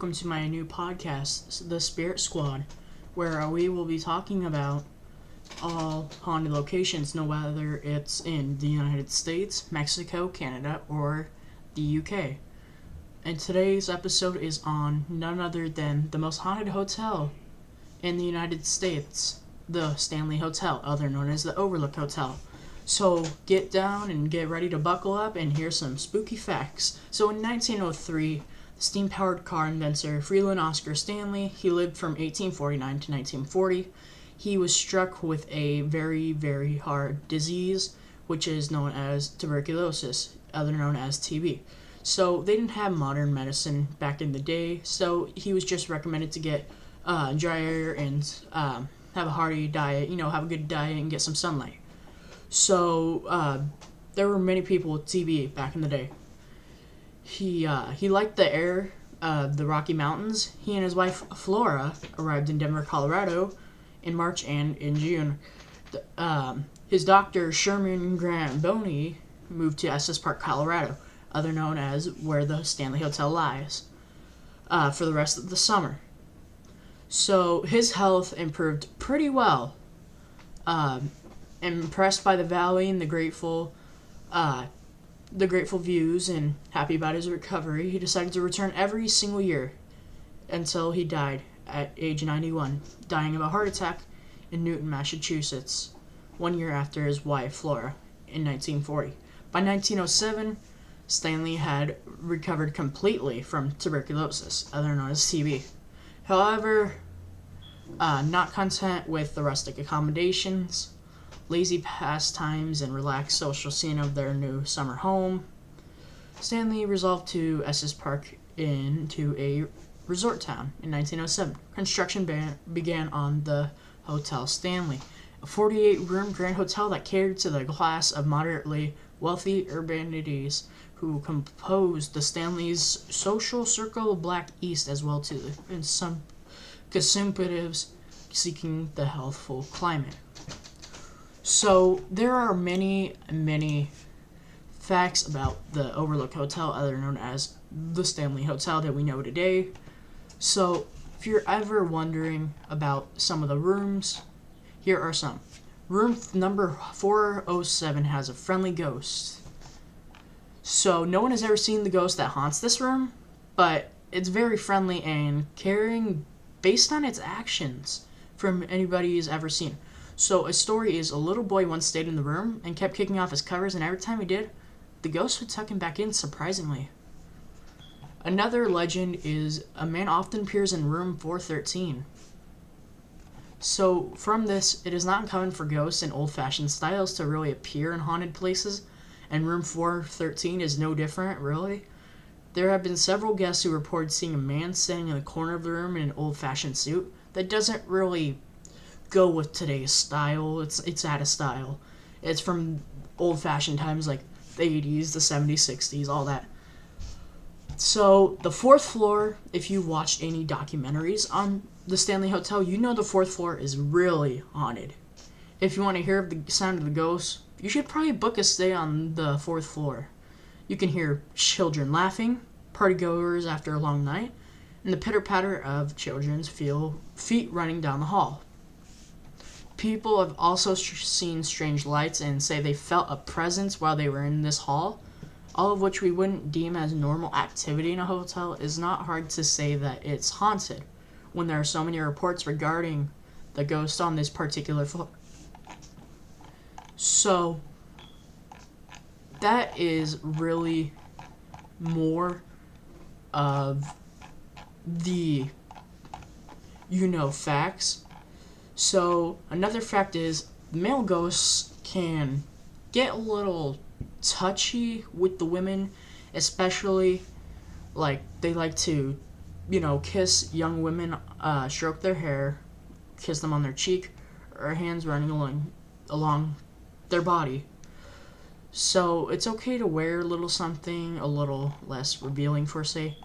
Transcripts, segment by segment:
welcome to my new podcast, The Spirit Squad, where we will be talking about all haunted locations, no whether it's in the United States, Mexico, Canada, or the UK. And today's episode is on none other than the most haunted hotel in the United States, the Stanley Hotel, other known as the Overlook Hotel. So get down and get ready to buckle up and hear some spooky facts. So in 1903, the steam-powered car inventor Freeland Oscar Stanley, he lived from 1849 to 1940. He was struck with a very, very hard disease, which is known as tuberculosis, other known as TB. So they didn't have modern medicine back in the day, so he was just recommended to get dry air and have a hearty diet, have a good diet and get some sunlight. So there were many people with TB back in the day. He liked the air of the Rocky Mountains. He and his wife Flora arrived in Denver, Colorado in March and in June. His doctor Sherman Grant Boney moved to Estes Park, Colorado, other known as where the Stanley Hotel lies, for the rest of the summer. So his health improved pretty well. Impressed by the valley and the grateful views and happy about his recovery, he decided to return every single year until he died at age 91, dying of a heart attack in Newton, Massachusetts, 1 year after his wife Flora in 1940. By 1907, Stanley had recovered completely from tuberculosis, other known as TB. However, not content with the rustic accommodations, lazy pastimes, and relaxed social scene of their new summer home, Stanley resolved to Estes Park into a resort town in 1907. Construction began on the Hotel Stanley, a 48-room grand hotel that catered to the class of moderately wealthy urbanities who composed the Stanley's social circle of Black East, as well as some consumptives seeking the healthful climate. So there are many, many facts about the Overlook Hotel, other known as the Stanley Hotel, that we know today. So if you're ever wondering about some of the rooms, here are some. Room number 407 has a friendly ghost. So no one has ever seen the ghost that haunts this room, but it's very friendly and caring based on its actions from anybody who's ever seen. So a story is a little boy once stayed in the room and kept kicking off his covers, and every time he did, the ghost would tuck him back in, surprisingly. Another legend is a man often appears in room 413. So from this, it is not uncommon for ghosts in old-fashioned styles to really appear in haunted places, and room 413 is no different, really. There have been several guests who reported seeing a man sitting in the corner of the room in an old-fashioned suit that doesn't really go with today's style. It's out of style. It's from old-fashioned times like the 80s, the 70s, 60s, all that. So the fourth floor, if you watched any documentaries on the Stanley Hotel, you know the fourth floor is really haunted. If you want to hear the sound of the ghosts, you should probably book a stay on the fourth floor. You can hear children laughing, partygoers after a long night, and the pitter-patter of children's feet running down the hall. People have also seen strange lights and say they felt a presence while they were in this hall, all of which we wouldn't deem as normal activity in a hotel. Is not hard to say that it's haunted when there are so many reports regarding the ghost on this particular floor. So that is really more of the facts. So another fact is male ghosts can get a little touchy with the women, especially like they like to kiss young women, stroke their hair, kiss them on their cheek, or hands running along their body. So it's okay to wear a little something a little less revealing, for say.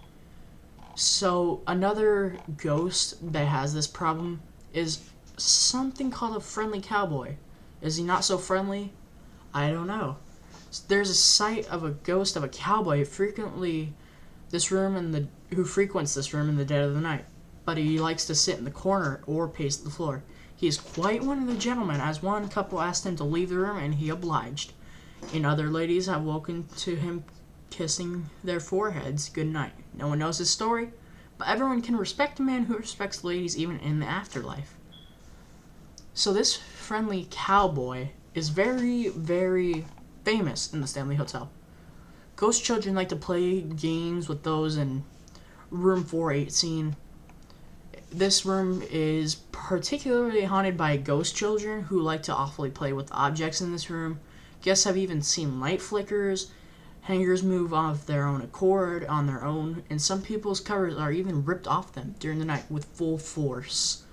So another ghost that has this problem is something called a friendly cowboy. Is he not so friendly? I don't know. There's a sight of a ghost of a cowboy frequently who frequents this room in the dead of the night, but he likes to sit in the corner or pace the floor. He is quite one of the gentlemen, as one couple asked him to leave the room and he obliged, and other ladies have woken to him kissing their foreheads good night. No one knows his story, but everyone can respect a man who respects ladies even in the afterlife. So this friendly cowboy is very, very famous in the Stanley Hotel. Ghost children like to play games with those in room 418. This room is particularly haunted by ghost children who like to awfully play with objects in this room. Guests have even seen light flickers, hangers move off their own accord on their own, and some people's covers are even ripped off them during the night with full force.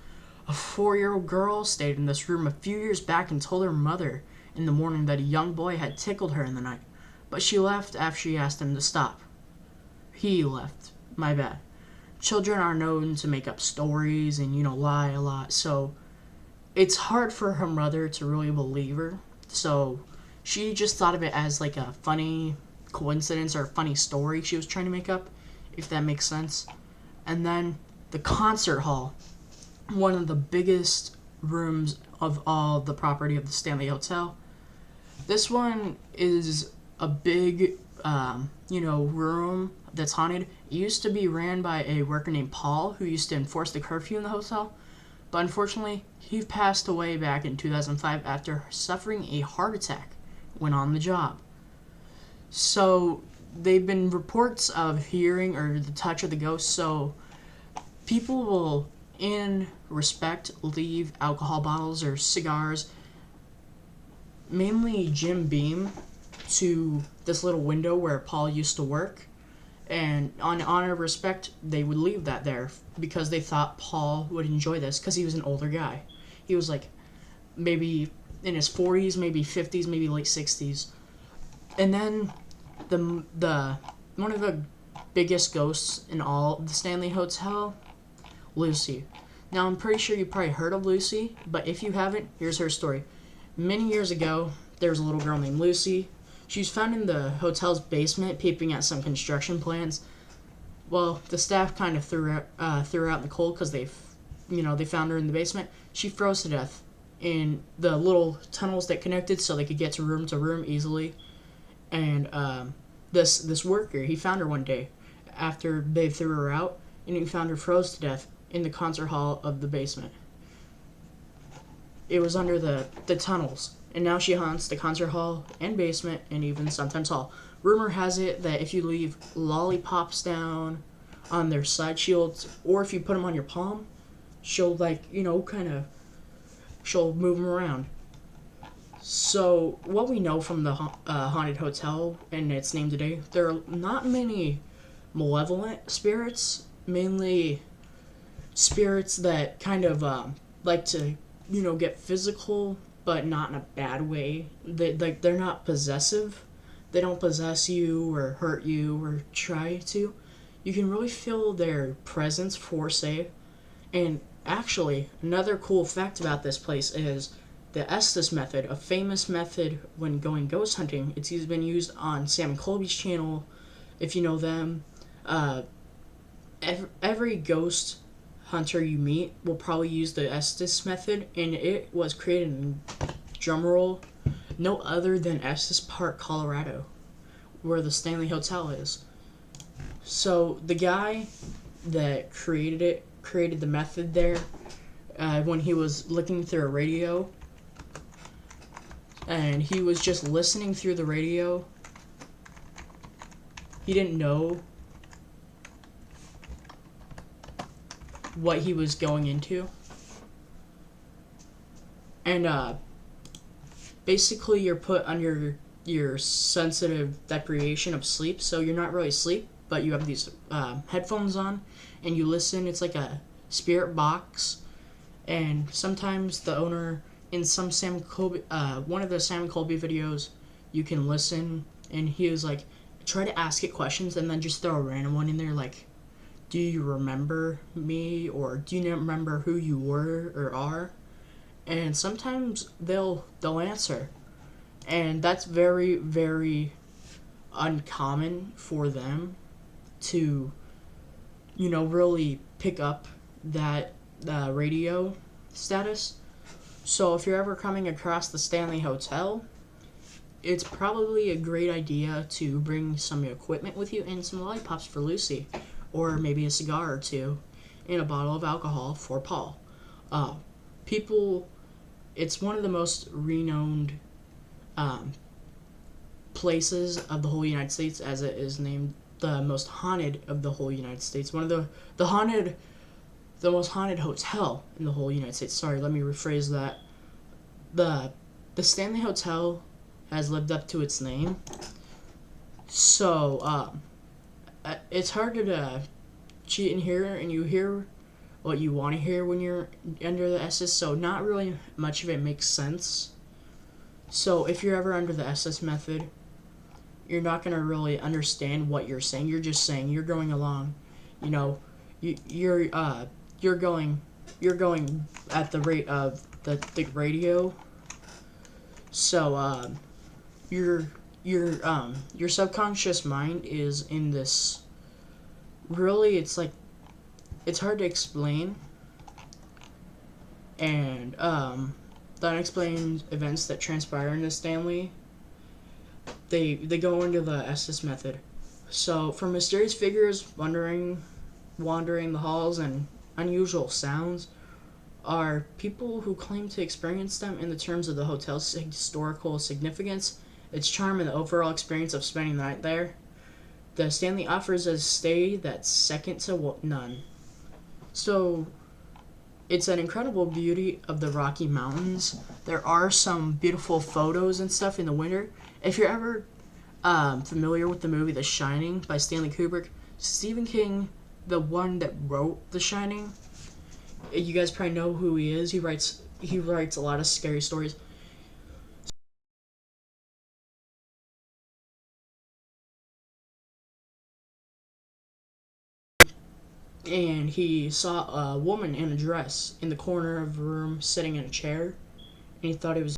A 4-year-old girl stayed in this room a few years back and told her mother in the morning that a young boy had tickled her in the night, but she left after she asked him to stop. He left. My bad. Children are known to make up stories and, lie a lot, so it's hard for her mother to really believe her. So she just thought of it as like a funny coincidence or a funny story she was trying to make up, if that makes sense. And then the concert hall, one of the biggest rooms of all the property of the Stanley Hotel. This one is a big, room that's haunted. It used to be ran by a worker named Paul, who used to enforce the curfew in the hotel. But unfortunately, he passed away back in 2005 after suffering a heart attack when on the job. So, they've been reports of hearing or the touch of the ghost, so people will, in respect, leave alcohol bottles or cigars, mainly Jim Beam, to this little window where Paul used to work. And on honor of respect, they would leave that there because they thought Paul would enjoy this because he was an older guy. He was like maybe in his 40s, maybe 50s, maybe late 60s. And then the one of the biggest ghosts in all the Stanley Hotel, Lucy. Now, I'm pretty sure you probably heard of Lucy, but if you haven't, here's her story. Many years ago, there was a little girl named Lucy. She was found in the hotel's basement peeping at some construction plans. Well, the staff kind of threw her out in the cold because they found her in the basement. She froze to death in the little tunnels that connected so they could get to room easily. And this worker, he found her one day after they threw her out, and he found her froze to death in the concert hall of the basement. It was under the tunnels, and now she haunts the concert hall and basement and even sometimes hall. Rumor has it that if you leave lollipops down on their side shields, or if you put them on your palm, she'll she'll move them around. So what we know from the haunted hotel and its name today, there are not many malevolent spirits, mainly spirits that kind of like to get physical, but not in a bad way. They're not possessive. They don't possess you or hurt you or try to. You can really feel their presence for say. And actually, another cool fact about this place is the Estes method, a famous method when going ghost hunting. It's been used on Sam and Colby's channel, if you know them. Every ghost hunter you meet will probably use the Estes method, and it was created in, drumroll, no other than Estes Park, Colorado, where the Stanley Hotel is. So the guy that created the method there when he was looking through a radio, and he was just listening through the radio. He didn't know what he was going into. And basically you're put under your sensitive deprivation of sleep, so you're not really asleep, but you have these headphones on and you listen. It's like a spirit box, and sometimes the owner in some Sam Colby, one of the Sam Colby videos, you can listen, and he was like, try to ask it questions and then just throw a random one in there, like, do you remember me, or do you remember who you were or are? And sometimes they'll answer, and that's very, very uncommon for them. to, really pick up that radio status. So if you're ever coming across the Stanley Hotel, it's probably a great idea to bring some equipment with you and some lollipops for Lucy, or maybe a cigar or two, and a bottle of alcohol for Paul. Uh, people, it's one of the most renowned um, places of the whole United States, as it is named the most haunted of the whole United States. One of the most haunted hotel in the whole United States. Sorry, let me rephrase that. The the Stanley Hotel has lived up to its name. So it's hard to cheat in here, and you hear what you want to hear when you're under the SS. So not really much of it makes sense. So if you're ever under the SS method, you're not gonna really understand what you're saying. You're just saying you're going along. You know, you're going at the rate of the radio. So your your subconscious mind is in this. Really, it's like it's hard to explain, and the unexplained events that transpire in the Stanley, they go into the Estes method. So, for mysterious figures wandering the halls and unusual sounds, are people who claim to experience them in the terms of the hotel's historical significance, its charm, and the overall experience of spending the night there. The Stanley offers a stay that's second to none. So, it's an incredible beauty of the Rocky Mountains. There are some beautiful photos and stuff in the winter. If you're ever familiar with the movie The Shining by Stanley Kubrick, Stephen King, the one that wrote The Shining, you guys probably know who he is. He writes a lot of scary stories. And he saw a woman in a dress in the corner of a room sitting in a chair, and he thought it was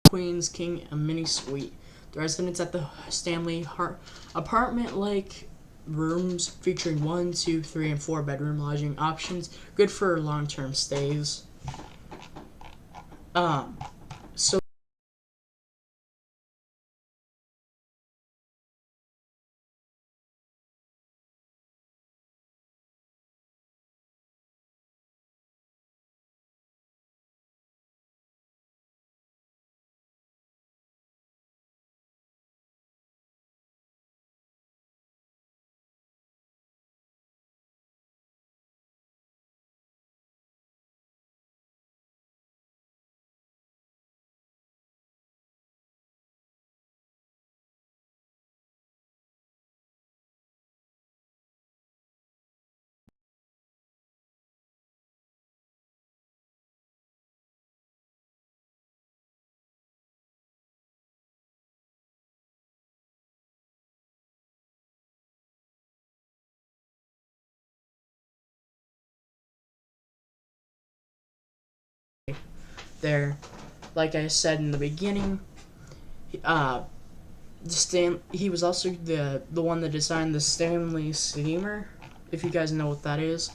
Queen's King a mini suite. The residents at the Stanley apartment like rooms featuring 1, 2, 3, and 4 bedroom lodging options, good for long term stays. Um, so there. Like I said in the beginning, he was also the one that designed the Stanley steamer, if you guys know what that is.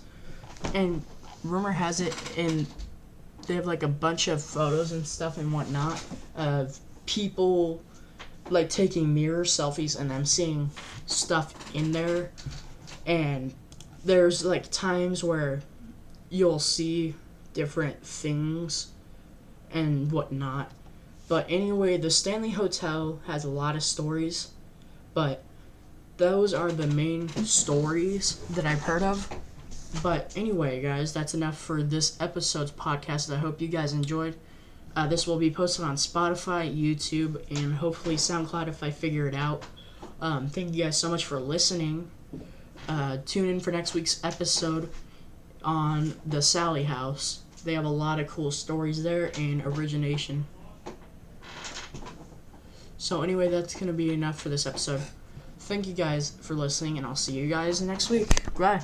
And rumor has it, and they have like a bunch of photos and stuff and whatnot of people like taking mirror selfies and them seeing stuff in there. And there's like times where you'll see different things and whatnot. But anyway, the Stanley Hotel has a lot of stories, but those are the main stories that I've heard of. But anyway, guys, that's enough for this episode's podcast. I hope you guys enjoyed. This will be posted on Spotify, YouTube, and hopefully SoundCloud if I figure it out. Thank you guys so much for listening. Tune in for next week's episode on the Sally House. They have a lot of cool stories there and origination. So anyway, that's going to be enough for this episode. Thank you guys for listening, and I'll see you guys next week. Bye.